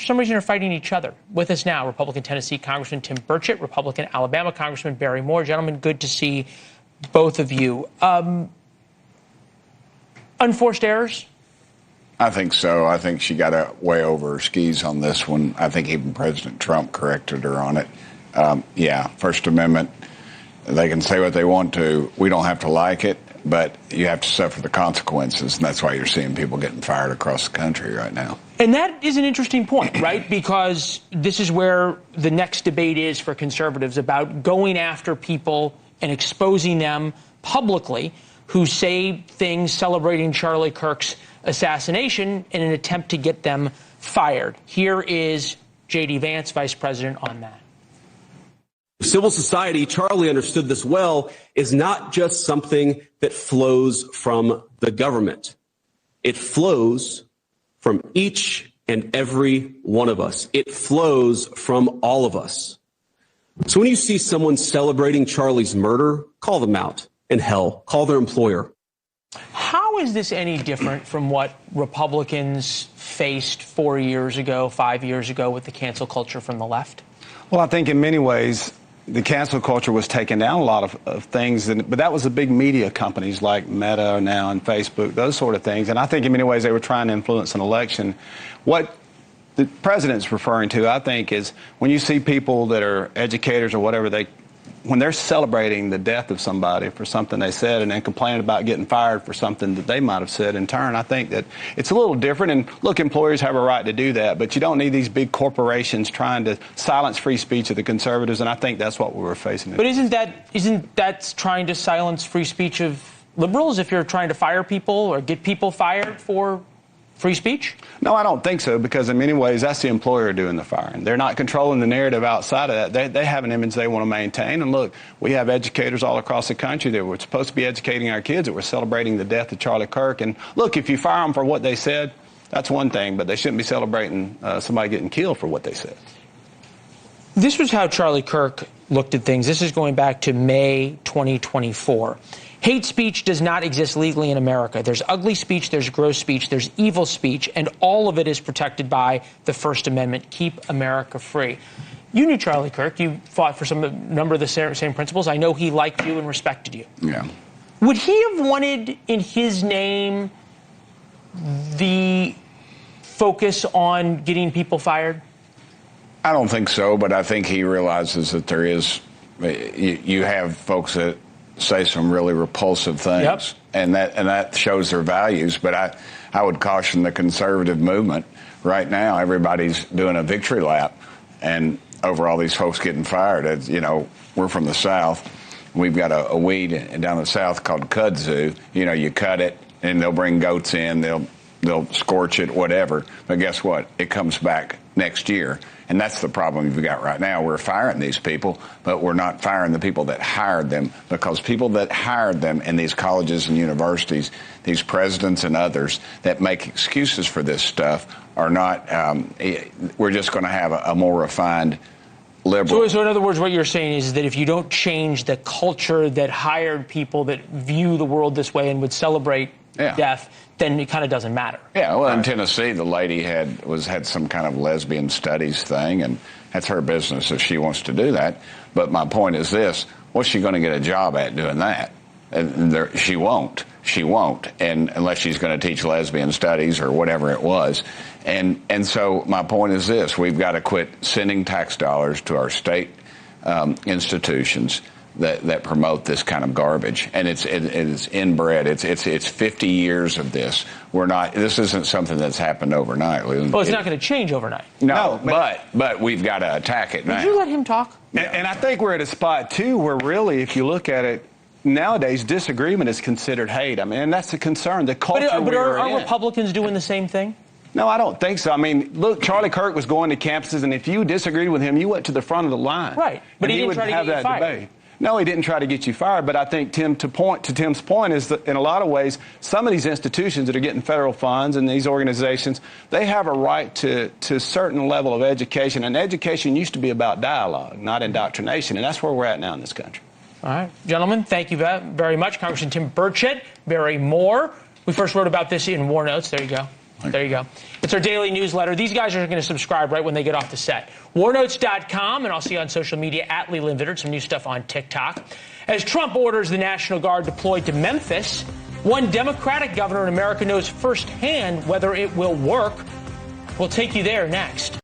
some reason, are fighting each other. With us now, Republican Tennessee Congressman Tim Burchett, Republican Alabama Congressman Barry Moore. Gentlemen, good to see both of you. Unforced errors? I think so. I think she got way over her skis on this one. I think even President Trump corrected her on it. Yeah, First Amendment, they can say what they want to. We don't have to like it, but you have to suffer the consequences, and that's why you're seeing people getting fired across the country right now. And that is an interesting point, right? Because this is where the next debate is for conservatives about going after people and exposing them publicly who say things celebrating Charlie Kirk's assassination in an attempt to get them fired. Here is J.D. Vance, Vice President, on that. Civil society, Charlie understood this well, is not just something that flows from the government. It flows from each and every one of us. It flows from all of us. So when you see someone celebrating Charlie's murder, call them out. And hell, call their employer. How is this any different from what Republicans faced 4 years ago, 5 years ago with the cancel culture from the left? Well, I think in many ways, the cancel culture was taking down a lot of things, but that was the big media companies like Meta now and Facebook, those sort of things. And I think in many ways they were trying to influence an election. What the president's referring to, I think, is when you see people that are educators or whatever, when they're celebrating the death of somebody for something they said and then complaining about getting fired for something that they might have said in turn, I think that it's a little different. And look, employers have a right to do that, but you don't need these big corporations trying to silence free speech of the conservatives, and I think that's what we were facing. But isn't that trying to silence free speech of liberals if you're trying to fire people or get people fired for free speech? No, I don't think so, because in many ways that's the employer doing the firing. They're not controlling the narrative outside of that. They have an image they want to maintain. And look, we have educators all across the country that were supposed to be educating our kids that were celebrating the death of Charlie Kirk. And look, if you fire them for what they said, that's one thing, but they shouldn't be celebrating somebody getting killed for what they said. This was how Charlie Kirk looked at things. This is going back to May 2024. Hate speech does not exist legally in America. There's ugly speech, there's gross speech, there's evil speech, and all of it is protected by the First Amendment. Keep America free. You knew Charlie Kirk. You fought for a number of the same principles. I know he liked you and respected you. Yeah. Would he have wanted in his name the focus on getting people fired? I don't think so, but I think he realizes that there is, you have folks that say some really repulsive things, yep, and that shows their values. But I would caution the conservative movement. Right now, everybody's doing a victory lap, and over all these folks getting fired. As you know, we're from the South. We've got a weed down the South called kudzu. You know, you cut it, and they'll bring goats in. They'll scorch it, whatever. But guess what? It comes back next year. And that's the problem we've got right now. We're firing these people, but we're not firing the people that hired them, because people that hired them in these colleges and universities, these presidents and others that make excuses for this stuff are not, we're just going to have a more refined liberal. So in other words, what you're saying is that if you don't change the culture that hired people that view the world this way and would celebrate death, then it kind of doesn't matter. Yeah, well, in Tennessee, the lady had some kind of lesbian studies thing, and that's her business if she wants to do that. But my point is this: what's she going to get a job at doing that? And she won't. She won't, and unless she's going to teach lesbian studies or whatever it was. And so my point is this: we've got to quit sending tax dollars to our state institutions that promote this kind of garbage, and it's inbred. It's 50 years of this. This isn't something that's happened overnight, Leland. Well, it's not going to change overnight. No, but we've got to attack it now. Did you let him talk? And I think we're at a spot too where really, if you look at it, nowadays disagreement is considered hate. I mean, and that's the concern. The culture. But are Republicans doing the same thing? No, I don't think so. I mean, look, Charlie Kirk was going to campuses, and if you disagreed with him, you went to the front of the line. Right, but he didn't try to get you fired. Debate. No, he didn't try to get you fired, but I think Tim's point is that in a lot of ways, some of these institutions that are getting federal funds and these organizations, they have a right to a certain level of education, and education used to be about dialogue, not indoctrination, and that's where we're at now in this country. All right, gentlemen, thank you very much. Congressman Tim Burchett, Barry Moore. We first wrote about this in War Notes. There you go. There you go. It's our daily newsletter. These guys are going to subscribe right when they get off the set. Warnotes.com, and I'll see you on social media at Leland Vittert, some new stuff on TikTok. As Trump orders the National Guard deployed to Memphis, one Democratic governor in America knows firsthand whether it will work. We'll take you there next.